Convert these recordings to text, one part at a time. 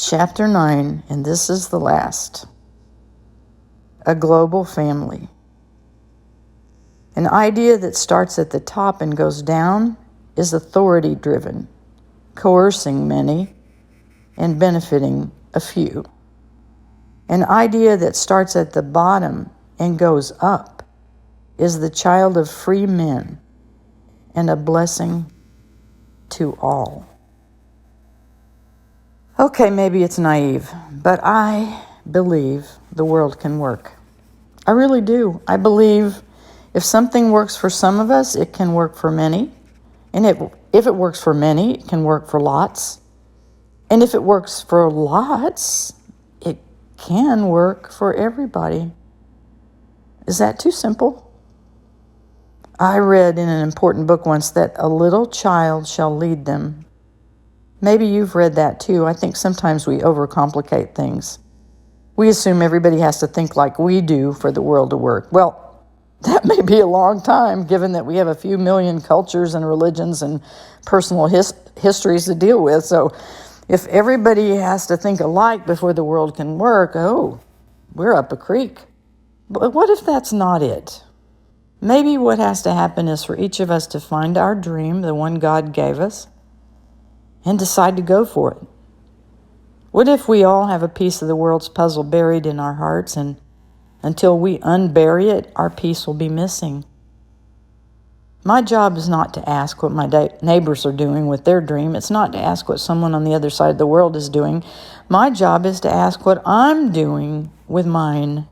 Chapter 9, and this is the last. A global family. An idea that starts at the top and goes down is authority-driven, coercing many and benefiting a few. An idea that starts at the bottom and goes up is the child of free men and a blessing to all. Okay, maybe it's naive, but I believe the world can work. I really do. I believe if something works for some of us, it can work for many. And if it works for many, it can work for lots. And if it works for lots, it can work for everybody. Is that too simple? I read in an important book once that a little child shall lead them. Maybe you've read that too. I think sometimes we overcomplicate things. We assume everybody has to think like we do for the world to work. Well, that may be a long time, given that we have a few million cultures and religions and personal histories to deal with. So if everybody has to think alike before the world can work, we're up a creek. But what if that's not it? Maybe what has to happen is for each of us to find our dream, the one God gave us, and decide to go for it. What if we all have a piece of the world's puzzle buried in our hearts, and until we unbury it, our piece will be missing? My job is not to ask what my neighbors are doing with their dream. It's not to ask what someone on the other side of the world is doing. My job is to ask what I'm doing with mine.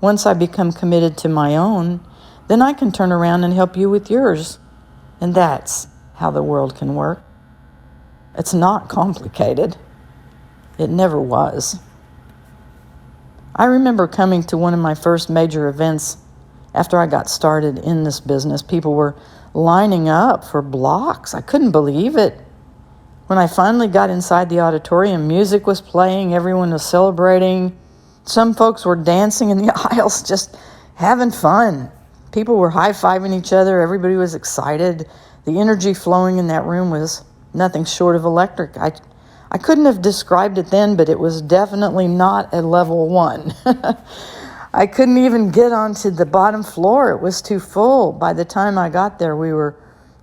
Once I become committed to my own, then I can turn around and help you with yours. And that's how the world can work. It's not complicated. It never was. I remember coming to one of my first major events after I got started in this business. People were lining up for blocks. I couldn't believe it. When I finally got inside the auditorium, music was playing, everyone was celebrating. Some folks were dancing in the aisles, just having fun. People were high-fiving each other. Everybody was excited. The energy flowing in that room was nothing short of electric. I couldn't have described it then, but it was definitely not a level 1. I couldn't even get onto the bottom floor. It was too full. By the time I got there, we were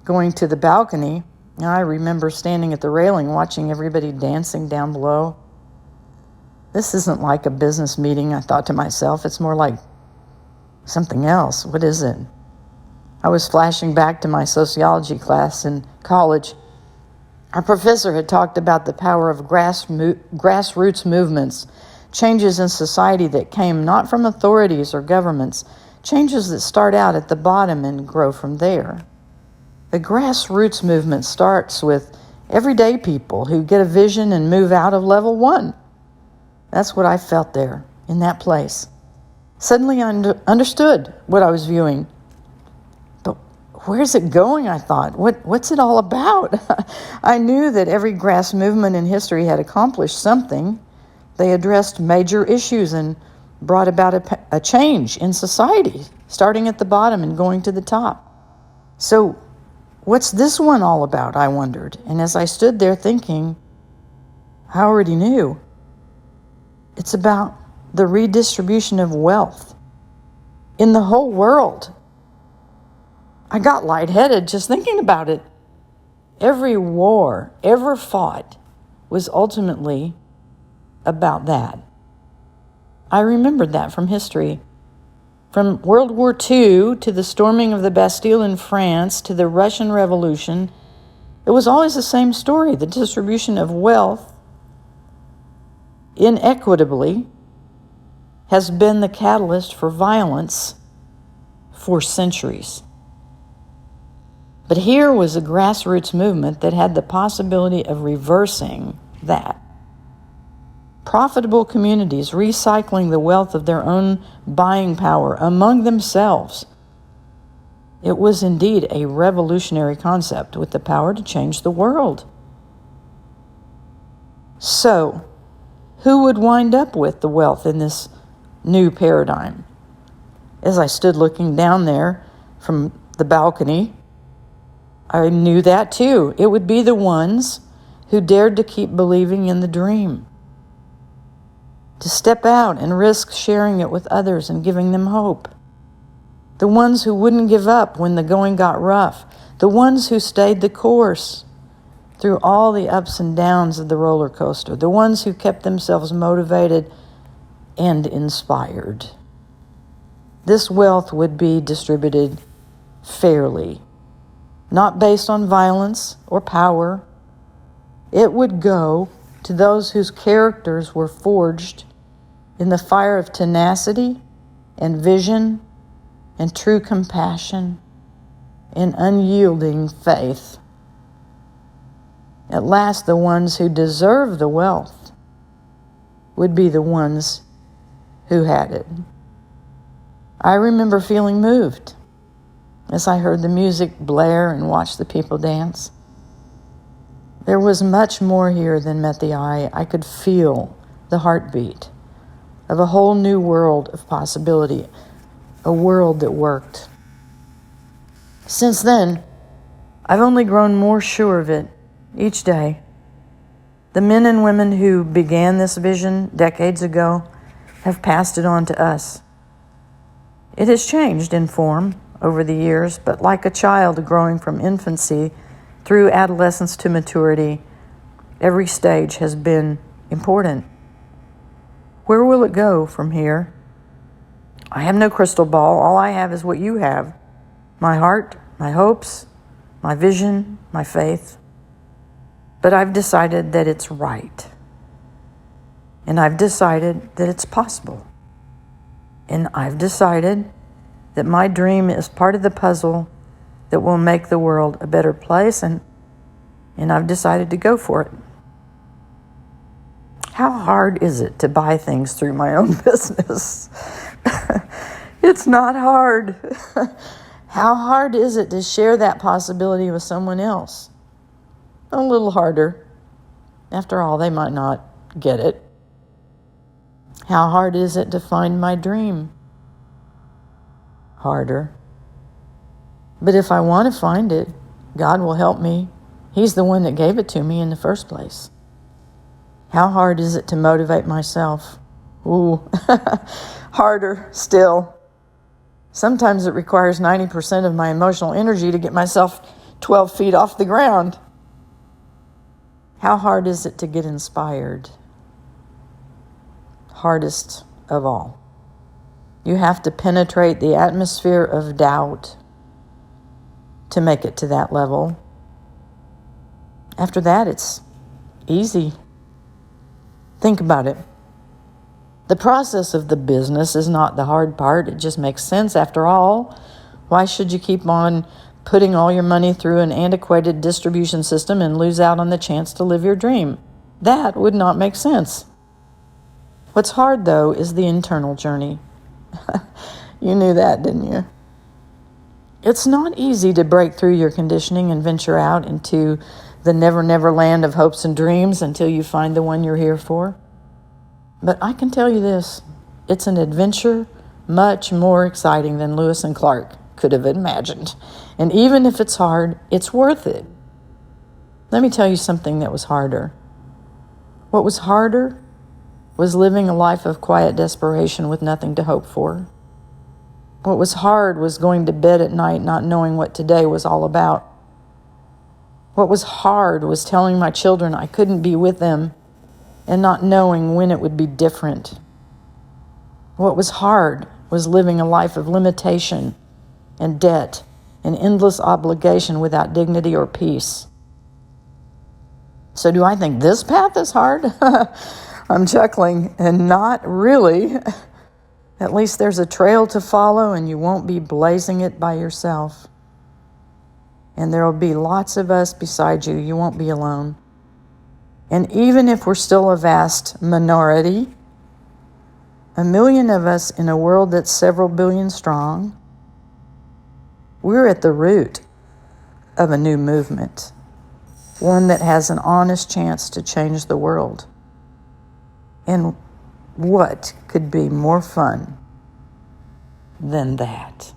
going to the balcony. I remember standing at the railing watching everybody dancing down below. This isn't like a business meeting, I thought to myself. It's more like something else. What is it? I was flashing back to my sociology class in college. Our professor had talked about the power of grassroots movements, changes in society that came not from authorities or governments, changes that start out at the bottom and grow from there. The grassroots movement starts with everyday people who get a vision and move out of level 1. That's what I felt there, in that place. Suddenly I understood what I was viewing. But where's it going, I thought? What's it all about? I knew that every grass movement in history had accomplished something. They addressed major issues and brought about a change in society, starting at the bottom and going to the top. So what's this one all about, I wondered. And as I stood there thinking, I already knew. It's about the redistribution of wealth in the whole world. I got lightheaded just thinking about it. Every war ever fought was ultimately about that. I remembered that from history. From World War II to the storming of the Bastille in France to the Russian Revolution, it was always the same story. The distribution of wealth inequitably has been the catalyst for violence for centuries. But here was a grassroots movement that had the possibility of reversing that. Profitable communities recycling the wealth of their own buying power among themselves. It was indeed a revolutionary concept with the power to change the world. So, who would wind up with the wealth in this new paradigm? As I stood looking down there from the balcony, I knew that too. It would be the ones who dared to keep believing in the dream, to step out and risk sharing it with others and giving them hope. The ones who wouldn't give up when the going got rough. The ones who stayed the course through all the ups and downs of the roller coaster. The ones who kept themselves motivated and inspired. This wealth would be distributed fairly, not based on violence or power. It would go to those whose characters were forged in the fire of tenacity and vision and true compassion and unyielding faith. At last, the ones who deserve the wealth would be the ones who had it. I remember feeling moved as I heard the music blare and watched the people dance. There was much more here than met the eye. I could feel the heartbeat of a whole new world of possibility, a world that worked. Since then, I've only grown more sure of it each day. The men and women who began this vision decades ago have passed it on to us. It has changed in form over the years, but like a child growing from infancy through adolescence to maturity, every stage has been important. Where will it go from here? I have no crystal ball. All I have is what you have. My heart, my hopes, my vision, my faith. But I've decided that it's right. And I've decided that it's possible. And I've decided that my dream is part of the puzzle that will make the world a better place, and I've decided to go for it. How hard is it to buy things through my own business? It's not hard. How hard is it to share that possibility with someone else? A little harder. After all, they might not get it. How hard is it to find my dream? Harder. But if I want to find it, God will help me. He's the one that gave it to me in the first place. How hard is it to motivate myself? Ooh, harder still. Sometimes it requires 90% of my emotional energy to get myself 12 feet off the ground. How hard is it to get inspired? Hardest of all. You have to penetrate the atmosphere of doubt to make it to that level. After that, it's easy. Think about it. The process of the business is not the hard part. It just makes sense after all. Why should you keep on putting all your money through an antiquated distribution system and lose out on the chance to live your dream? That would not make sense. What's hard, though, is the internal journey. You knew that, didn't you? It's not easy to break through your conditioning and venture out into the never land of hopes and dreams until you find the one you're here for. But I can tell you this, it's an adventure much more exciting than Lewis and Clark could have imagined. And even if it's hard, it's worth it. Let me tell you something that was harder. What was harder was living a life of quiet desperation with nothing to hope for. What was hard was going to bed at night not knowing what today was all about. What was hard was telling my children I couldn't be with them and not knowing when it would be different. What was hard was living a life of limitation and debt and endless obligation without dignity or peace. So do I think this path is hard? I'm chuckling, and not really. At least there's a trail to follow, and you won't be blazing it by yourself. And there will be lots of us beside you. You won't be alone. And even if we're still a vast minority, 1 million of us in a world that's several billion strong, we're at the root of a new movement, one that has an honest chance to change the world. And what could be more fun than that?